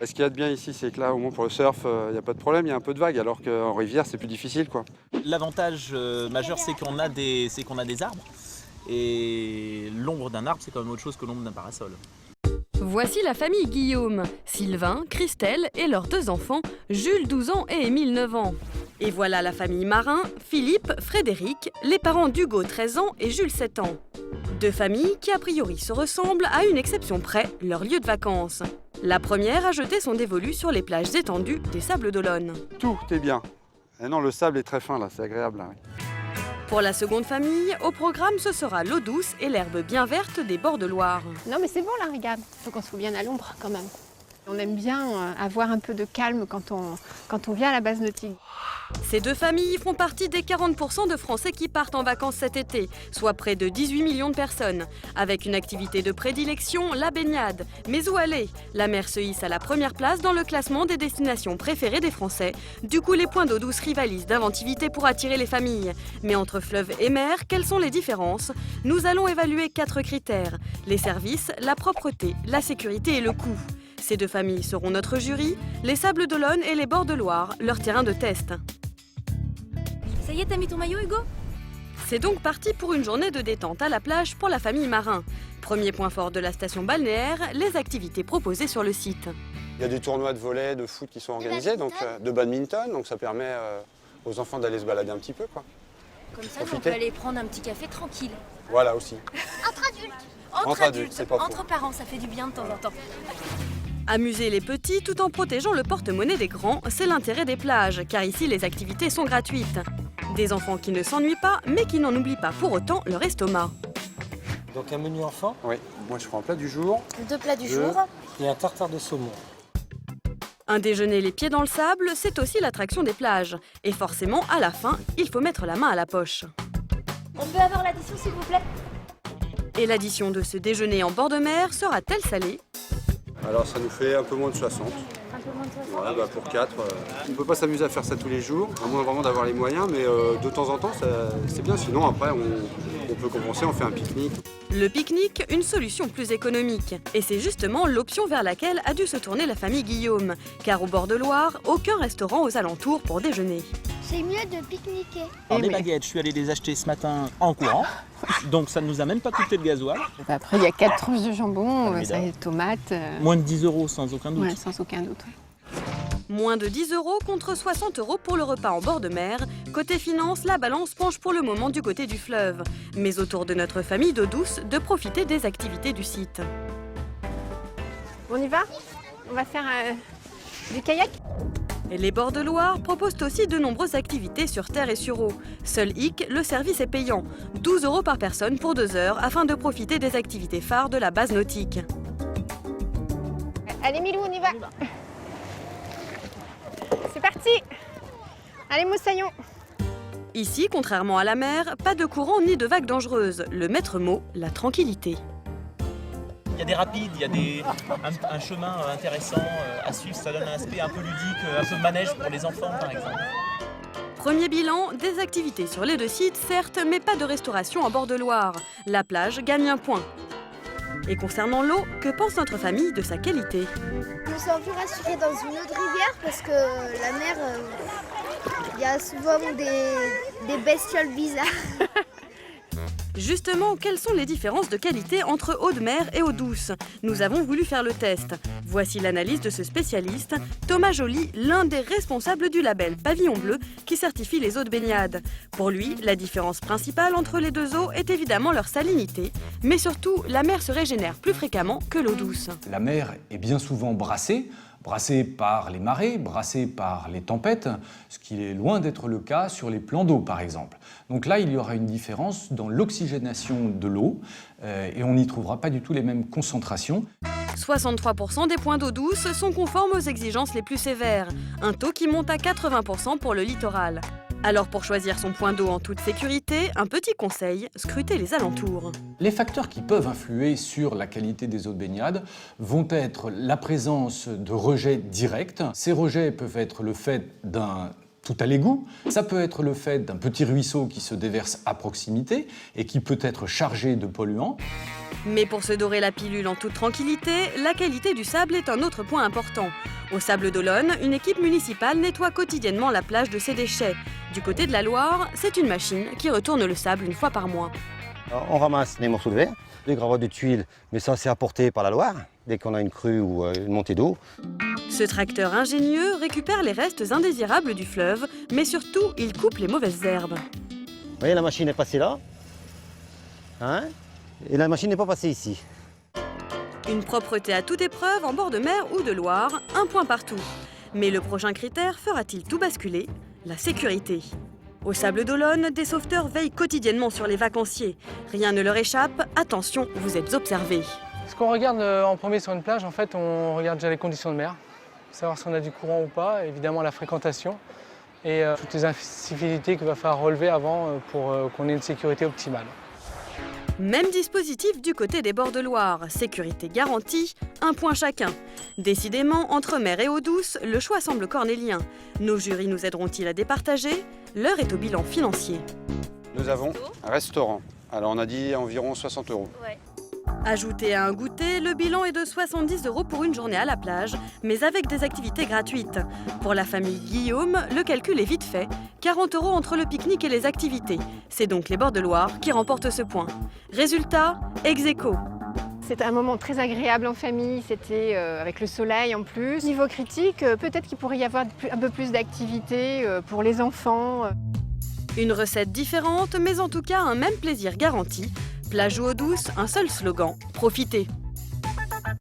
Ce qu'il y a de bien ici, c'est que là, au moins pour le surf, il n'y a pas de problème, il y a un peu de vagues, alors qu'en rivière, c'est plus difficile, quoi. L'avantage majeur, c'est qu'on a des arbres. Et l'ombre d'un arbre, c'est quand même autre chose que l'ombre d'un parasol. Voici la famille Guillaume, Sylvain, Christelle et leurs 2 enfants, Jules 12 ans et Émile 9 ans. Et voilà la famille Marin, Philippe, Frédéric, les parents d'Hugo 13 ans et Jules 7 ans. 2 familles qui a priori se ressemblent à une exception près, leur lieu de vacances. La première a jeté son dévolu sur les plages étendues des Sables d'Olonne. Tout est bien. Et non, le sable est très fin, là, c'est agréable. Là. Pour la seconde famille, au programme, ce sera l'eau douce et l'herbe bien verte des bords de Loire. Non mais c'est bon là, regarde. Il faut qu'on soit bien à l'ombre quand même. On aime bien avoir un peu de calme quand on vient à la base nautique. Ces 2 familles font partie des 40% de Français qui partent en vacances cet été, soit près de 18 millions de personnes. Avec une activité de prédilection, la baignade. Mais où aller? La mer se hisse à la première place dans le classement des destinations préférées des Français. Du coup, les points d'eau douce rivalisent d'inventivité pour attirer les familles. Mais entre fleuve et mer, quelles sont les différences? Nous allons évaluer 4 critères. Les services, la propreté, la sécurité et le coût. Ces 2 familles seront notre jury, les Sables d'Olonne et les bords de Loire, leur terrain de test. Ça y est, t'as mis ton maillot, Hugo? C'est donc parti pour une journée de détente à la plage pour la famille Marin. Premier point fort de la station balnéaire, les activités proposées sur le site. Il y a des tournois de volley, de foot qui sont organisés, de badminton, donc ça permet aux enfants d'aller se balader un petit peu, quoi. Comme ça, nous, on peut aller prendre un petit café tranquille. Voilà aussi. Entre adultes. Entre adultes, c'est pas faux. Entre parents, ça fait du bien de temps en temps. Amuser les petits tout en protégeant le porte-monnaie des grands, c'est l'intérêt des plages, car ici les activités sont gratuites. Des enfants qui ne s'ennuient pas, mais qui n'en oublient pas pour autant leur estomac. Donc un menu enfant. Oui, moi je prends un plat du jour. 2 plats du jour. Et un tartare de saumon. Un déjeuner les pieds dans le sable, c'est aussi l'attraction des plages. Et forcément, à la fin, il faut mettre la main à la poche. On peut avoir l'addition, s'il vous plaît? Et l'addition de ce déjeuner en bord de mer sera-t-elle salée? Alors ça nous fait un peu moins de 60. Un peu moins de 60. Voilà, pour 4. On ne peut pas s'amuser à faire ça tous les jours, à moins vraiment d'avoir les moyens, mais de temps en temps, c'est bien. Sinon, après, on peut compenser, on fait un pique-nique. Le pique-nique, une solution plus économique. Et c'est justement l'option vers laquelle a dû se tourner la famille Guillaume. Car au bord de Loire, aucun restaurant aux alentours pour déjeuner. C'est mieux de pique-niquer. Alors, les baguettes, je suis allé les acheter ce matin en courant. Donc ça ne nous a même pas coûté de gasoil. Après il y a 4 tranches de jambon, Ah, ça, tomates. Moins de 10 € sans aucun doute. Ouais, sans aucun doute. Moins de 10 € contre 60 € pour le repas en bord de mer. Côté finance, la balance penche pour le moment du côté du fleuve. Mais autour de notre famille d'eau douce, de profiter des activités du site. On y va? On va faire du kayak? Et les bords de Loire proposent aussi de nombreuses activités sur terre et sur eau. Seul hic, le service est payant. 12 € par personne pour 2 heures afin de profiter des activités phares de la base nautique. Allez Milou, on y va. C'est parti. Allez Moussaillon. Ici, contrairement à la mer, pas de courant ni de vagues dangereuses. Le maître mot, la tranquillité. Il y a des rapides, il y a un chemin intéressant à suivre, ça donne un aspect un peu ludique, un peu de manège pour les enfants par exemple. Premier bilan, des activités sur les 2 sites, certes, mais pas de restauration en bord de Loire. La plage gagne un point. Et concernant l'eau, que pense notre famille de sa qualité? Je me sens plus rassurée dans une autre rivière parce que la mer, il y a souvent des bestioles bizarres. Justement, quelles sont les différences de qualité entre eau de mer et eau douce? Nous avons voulu faire le test. Voici l'analyse de ce spécialiste, Thomas Joly, l'un des responsables du label Pavillon Bleu qui certifie les eaux de baignade. Pour lui, la différence principale entre les 2 eaux est évidemment leur salinité, mais surtout, la mer se régénère plus fréquemment que l'eau douce. La mer est bien souvent brassée par les marées, brassée par les tempêtes, ce qui est loin d'être le cas sur les plans d'eau par exemple. Donc là, il y aura une différence dans l'oxygénation de l'eau et on n'y trouvera pas du tout les mêmes concentrations. 63% des points d'eau douce sont conformes aux exigences les plus sévères, un taux qui monte à 80% pour le littoral. Alors pour choisir son point d'eau en toute sécurité, un petit conseil, scrutez les alentours. Les facteurs qui peuvent influer sur la qualité des eaux de baignade vont être la présence de rejets directs. Ces rejets peuvent être le fait d'un tout à l'égout, ça peut être le fait d'un petit ruisseau qui se déverse à proximité et qui peut être chargé de polluants. Mais pour se dorer la pilule en toute tranquillité, la qualité du sable est un autre point important. Au Sables d'Olonne, une équipe municipale nettoie quotidiennement la plage de ses déchets. Du côté de la Loire, c'est une machine qui retourne le sable une fois par mois. Alors, on ramasse les morceaux de verre, les gravois de tuiles, mais ça c'est apporté par la Loire, dès qu'on a une crue ou une montée d'eau. Ce tracteur ingénieux récupère les restes indésirables du fleuve, mais surtout, il coupe les mauvaises herbes. Vous voyez, la machine est passée là, hein, et la machine n'est pas passée ici. Une propreté à toute épreuve en bord de mer ou de Loire, un point partout. Mais le prochain critère fera-t-il tout basculer? La sécurité. Au Sables d'Olonne, des sauveteurs veillent quotidiennement sur les vacanciers. Rien ne leur échappe, attention, vous êtes observés. Ce qu'on regarde en premier sur une plage, en fait, on regarde déjà les conditions de mer, savoir si on a du courant ou pas, évidemment la fréquentation et toutes les incivilités qu'il va falloir relever avant pour qu'on ait une sécurité optimale. Même dispositif du côté des bords de Loire, sécurité garantie, un point chacun. Décidément, entre mer et eau douce, le choix semble cornélien. Nos jurys nous aideront-ils à départager? L'heure est au bilan financier. Nous avons un restaurant. Alors on a dit environ 60 €. Ouais. Ajouté à un goûter, le bilan est de 70 € pour une journée à la plage, mais avec des activités gratuites. Pour la famille Guillaume, le calcul est vite fait. 40 € entre le pique-nique et les activités. C'est donc les bords de Loire qui remportent ce point. Résultat, ex aequo. C'était un moment très agréable en famille, c'était avec le soleil en plus. Niveau critique, peut-être qu'il pourrait y avoir un peu plus d'activités pour les enfants. Une recette différente, mais en tout cas un même plaisir garanti. Plage ou eau douce, un seul slogan, profitez.